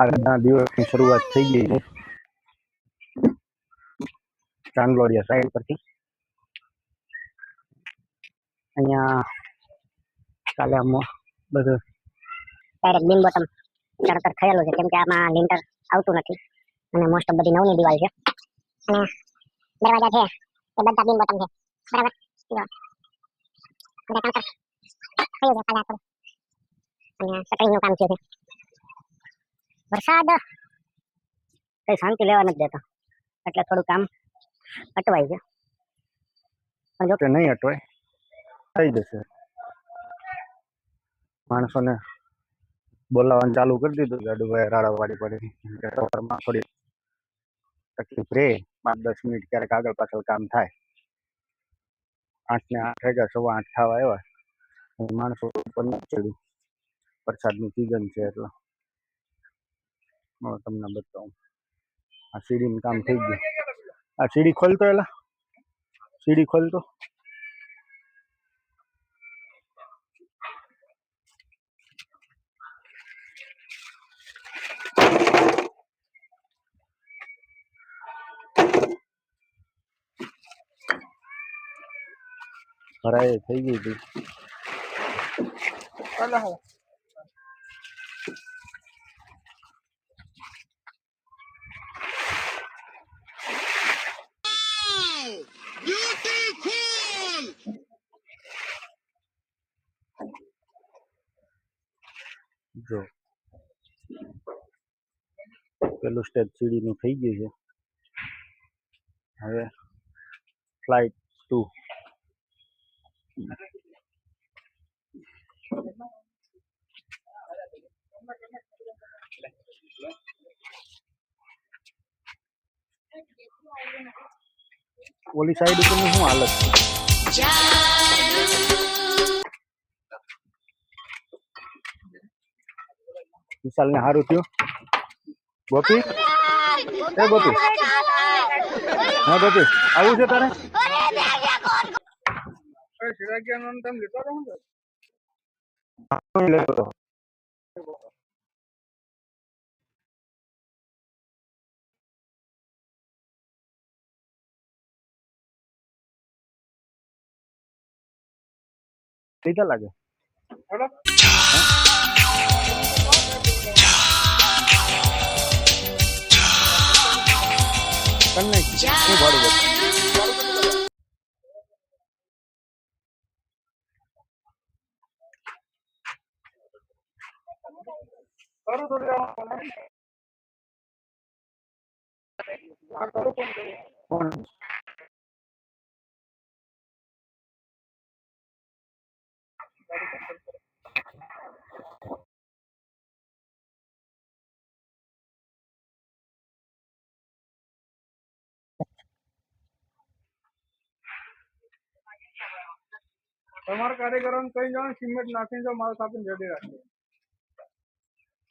આજના દિવસની શરૂઆત થઈ ગઈ છે ચાંદલોડિયા સાઈડ પરથી. અહીંયા કાલે આમ બધું ડાયરેક્ટ બીમ બોટમ ચડતર થયેલું છે, કેમ કે આમાં લિન્ટર આવતું નથી અને મોસ્ટ ઓફ બધી નવની દિવાલ છે અને દરવાજા છે એ બધા બીમ બોટમ છે, બરાબર. બધા કાઉન્ટર થયું છે કાલે અને સટરિંગનું કામ થયું છે. વરસાદ કઈ શાંતિ લેવા નથી દેતા, એટલે થોડું કામ અટવાય છે, પણ જો કે નહીં અટવાય, થઈ જશે. માણસોને બોલાવવાનું ચાલુ કરી દીધું, ગાડુભાઈ રાડાવાડી પડી સવારમાં થોડી તકલીફ રહે, 5-10 મિનિટ ક્યારેક આગળ પાછળ કામ થાય. 8 ને 8 વાગ્યા, 8:15 થવા આવ્યા, માણસો ઉપર નથી ચડ્યું, વરસાદની સિઝન છે એટલે. તમને બતાવું, આ સીડીનું કામ થઈ ગયું. આ સીડી ખોલતો, એલા સીડી ખોલતો. ભરાય થઈ ગઈ હતી. જો પેલું સ્ટેપ સીડીનું થઈ ગયું છે, હવે ફ્લાઇટ 2. ઓલી સાઈડ ઉપરની શું હાલત છે? વિશાલને સારું થયું? ગોપી, એ ગોપી, હા ગોપી, આવું છે તારે? લીધા લાગે. શું ભાડું તમારા કારીગરોને કઈ જાવ, સિમેન્ટ નાખીને જો માલ કાપીને રેડી રાખે.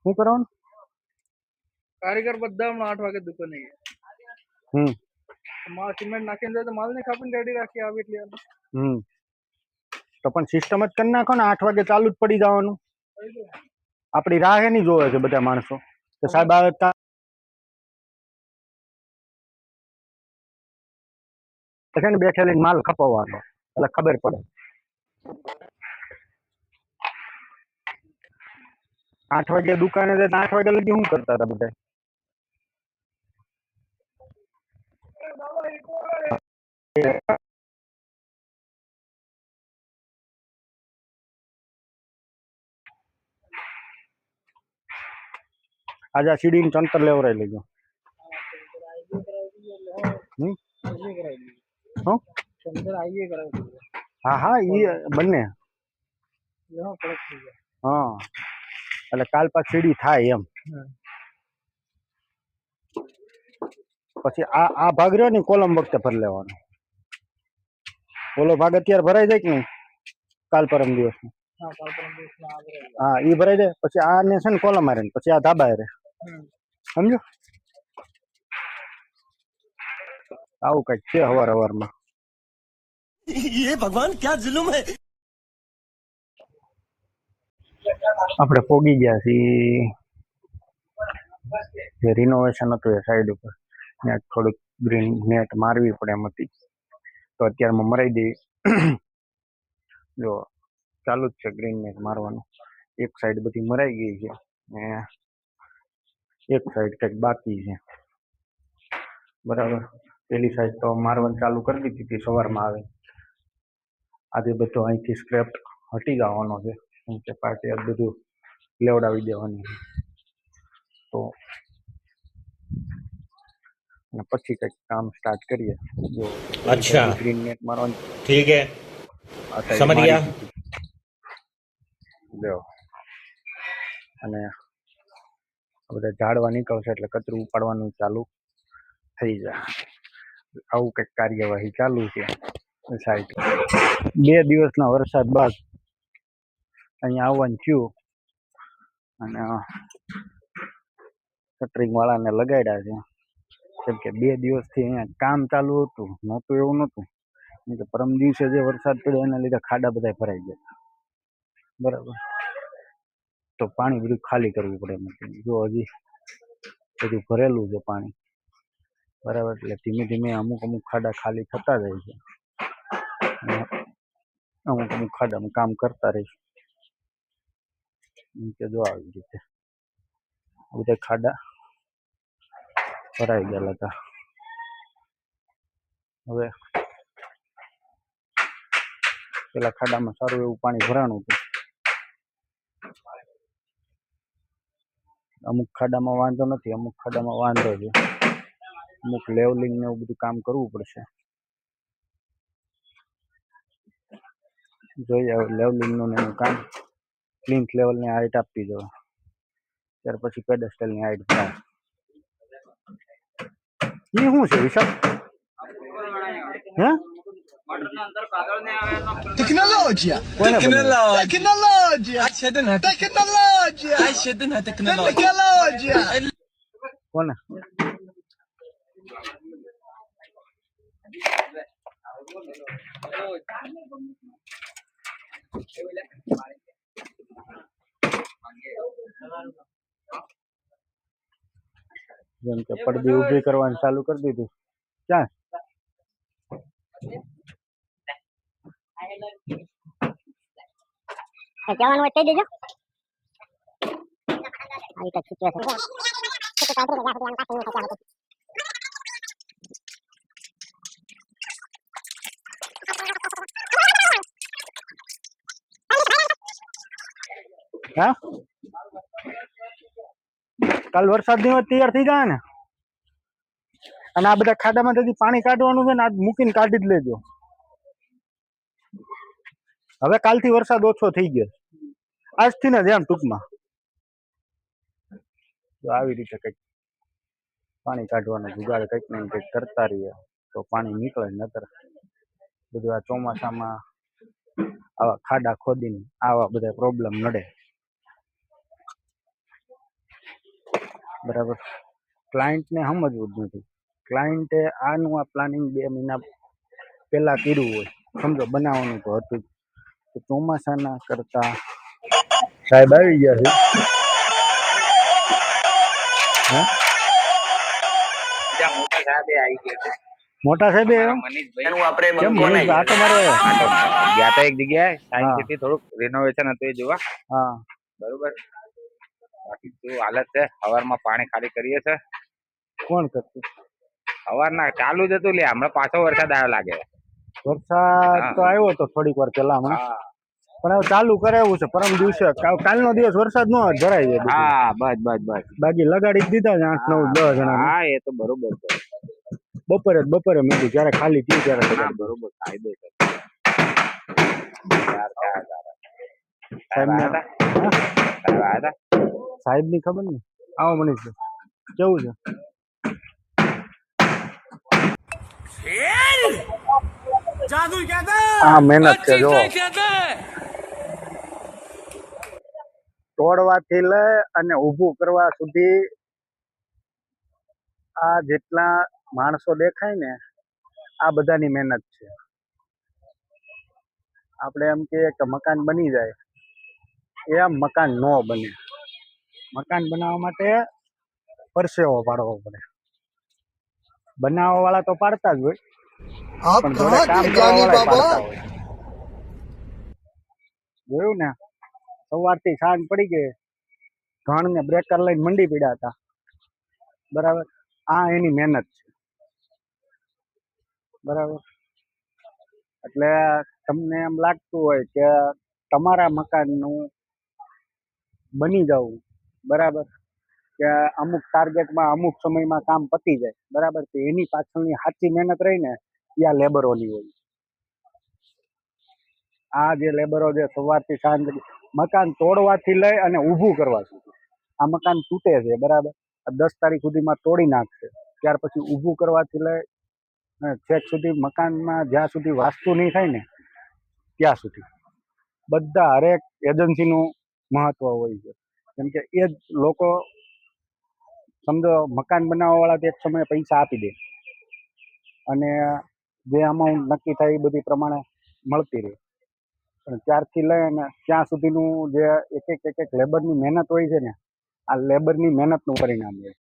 શું કરવાનું? કારીગર બધા 8 વાગે દુકાને ગયા. માલ સિમેન્ટ નાખીને જાય તો માલ ને કાપીને રેડી રાખી આવી એટલે. તો પણ સિસ્ટમ જ કરી નાખો ને, 8 વાગે ચાલુ જ પડી જવાનું. આપણી રાહ એની જોવે છે બધા માણસો કે સાહેબ આવે છે ને, બેઠેલી માલ ખપાવવાનો એટલે ખબર પડે. 8 વાગે દુકાને જાય તો 8 વાગે લગી શું કરતા હતા બધા? આજે આ સીડી ચંતર લેવરાઈ લેજો. હા હા, એ બંને. હા, એટલે કાલ પાછ સીડી થાય એમ. પછી આ ભાગ રહ્યો ને કોલમ વખતે ભરી લેવાનો. ઓલો ભાગ અત્યારે ભરાઈ જાય કે નહીં, કાલ પરમ દિવસ. હા, એ ભરાઈ જાય પછી આ ને છે ને કોલમ મારે, પછી આ ધાબા રહે. સમજો? આવું કઈક છે હવાર હવારમાં. ये भगवान क्या जुल्म है। આપણે પોગી ગયા છીએ જે રિનોવેશન હતું એ સાઈડ ઉપર ત્યાં થોડુંક ગ્રીન નેટ મારવી પડે એમ હતી તો અત્યારમાં મરાઈ દઈ જો ચાલુ જ છે ગ્રીન નેટ મારવાનું એક સાઈડ બધી મરાઈ ગઈ છે ને એક સાઈડ કંઈક બાકી છે બરાબર પેલી સાઈડ તો મારવાનું ચાલુ કરી દીધી હતી સવારમાં આવે આજે બધું અહીંથી સ્ક્રેપ હટી જવાનો છે કેમ કે પાર્ટી આ બધું લેવડાવી દેવાની તો અને પછી કંઈક કામ સ્ટાર્ટ કરીએ જો अच्छा ગ્રીન નેટ મારવાનું ठीक है આ સાઈડ समझ મારી गया દીધી જો અને આ બધા ઝાડવા નીકળશે એટલે કચરું ઉપાડવાનું ચાલુ થઈ જાય આવું કંઈક કાર્યવાહી ચાલુ છે સાઈડ 2 દિવસના વરસાદ બાદ અહીંયા આવવાનું થયું અને શટરિંગ વાળાને લગાડ્યા છે કેમ કે 2 દિવસથી અહીંયા કામ ચાલુ હતું નહોતું એવું નહોતું કેમ કે પરમ દિવસે જે વરસાદ પડ્યો એના લીધે ખાડા બધા ભરાઈ ગયા બરાબર તો પાણી બધું ખાલી કરવું પડે એમ જો હજી બધું ભરેલું છે પાણી બરાબર એટલે ધીમે ધીમે અમુક ખાડા ખાલી થતા જાય છે અને અમુક ખાડામાં કામ કરતા રહીશું કે જો આવી રીતે બધા ખાડા ભરાઈ ગયેલા હતા હવે પેલા ખાડામાં સારું એવું પાણી ભરાણું હતું અમુક ખાડામાં વાંધો નથી અમુક ખાડામાં વાંધો છે અમુક લેવલિંગ ને એવું બધું કામ કરવું પડશે જોઈએ લેવલિંગ નું એનું કામ પ્લિન્થ લેવલ ની હાઈટ આપવી જોઈએ ત્યાર પછી પેડેસ્ટલ ની હાઈટ ભરાય એ શું છે વિશાલ હે Tecnologia! કોને બનાવ્યું? Tecnologia! Tecnologia! Tecnologia! કોને જેમ કે પડદી ઊભી કરવાનું ચાલુ કરી દીધું ક્યાં જવાનું હોય તે દેજો આવી તો સિચ્યુએશન હા કાલ વરસાદ ની વાત તૈયાર થઈ જાય ને અને આ બધા ખાડામાં જલ્દી પાણી કાઢવાનું છે ને આજ મૂકીને કાઢી જ લેજો હવે કાલથી વરસાદ ઓછો થઈ ગયો આજથી ને જ એમ ટૂંકમાં તો આવી રીતે કંઈક પાણી કાઢવાનો જુગાડ કંઈક ને કંઈક કરતા રહીએ તો પાણી નીકળે નતર બધું આ ચોમાસામાં આવા ખાડા ખોદીને આવા બધા પ્રોબ્લેમ નડે બરાબર ક્લાયન્ટને સમજવું જ નથી ક્લાયન્ટે આનું આ પ્લાનિંગ 2 મહિના પહેલા કર્યું હોય સમજો બનાવવાનું તો હતું તો ચોમાસાના કરતા સાહેબ આવી ગયા છે હે મોટા સાહેબ કેમ મનીષ આ તો મારે ગયા તા એક જગ્યાએ સાયન્સ હા સિટી થોડુંક રિનોવેશન હતું એ જોવા હા બરોબર બાકી શું હાલત છે સવારમાં પાણી ખાલી કરીએ છે કોણ કરતું સવારના ચાલુ જ હતું લે હમણાં પાછો વરસાદ આવ્યો લાગે વરસાદ તો આવ્યો હતો થોડીક વાર પહેલા હમણાં હા પણ હવે ચાલુ કરાવ્યું છે પરમ દિવસે કાલનો દિવસ વરસાદ નો ભરાઈ જાય હા બસ બસ બસ બાકી લગાડી જ દીધા છે 8 9 10 જણા હા એ તો બરોબર છે બપોરે મેં કીધું જ્યારે ખાલી થયું ત્યારે હા લગાડી દો. બરોબર કાયદો છે સાહેબ ને આવ્યા હતા સાહેબ ની ખબર ને આવો મનીષ કેવું છે આ મહેનત છે જો તોડવાથી લઈ અને ઊભું કરવા સુધી આ જેટલા માણસો દેખાય ને આ બધાની મહેનત છે આપણે એમ કહીએ કે મકાન બની જાય એ મકાન ન બને. મકાન બનાવવા માટે પરસેવો પાડવો પડે. બનાવવા વાળા તો પાડતા જ હોય, आप પણ જોડે कहाँ કામ थे કરવા ज्ञानी વાળા बाबा? પાડતા હોય. જોયું ને, સવારથી સાંજ પડી ગઈ, ઘણ ને બ્રેકર લઈને મંડી પડ્યા હતા. બરાબર, આ એની મહેનત છે. બરાબર, એટલે તમને એમ લાગતું હોય કે તમારા મકાનનું બની જવું, બરાબર, કે અમુક ટાર્ગેટમાં અમુક સમયમાં કામ પતી જાય, બરાબર, તો એની પાછળની સાચી મહેનત રહી ને એ આ લેબરોની હોય. આ જે લેબરો જે સવારથી સાંજ મકાન તોડવાથી લઈ અને ઊભું કરવા સુધી, આ મકાન તૂટે છે, બરાબર, 10 તારીખ સુધીમાં તોડી નાખશે, ત્યાર પછી ઊભું કરવાથી લઈ છેક સુધી મકાનમાં જ્યાં સુધી વાસ્તુ નહીં થાય ને ત્યાં સુધી બધા હરેક એજન્સીનું મહત્વ હોય છે. કેમ કે એ જ લોકો સમજો મકાન બનાવવા વાળા એક સમયે પૈસા આપી દે અને જે અમાઉન્ટ નક્કી થાય એ બધી પ્રમાણે મળતી રહે. અને ત્યારથી લઈને ત્યાં સુધીનું જે એક એક લેબરની મહેનત હોય છે ને, આ લેબરની મહેનતનું પરિણામ હોય.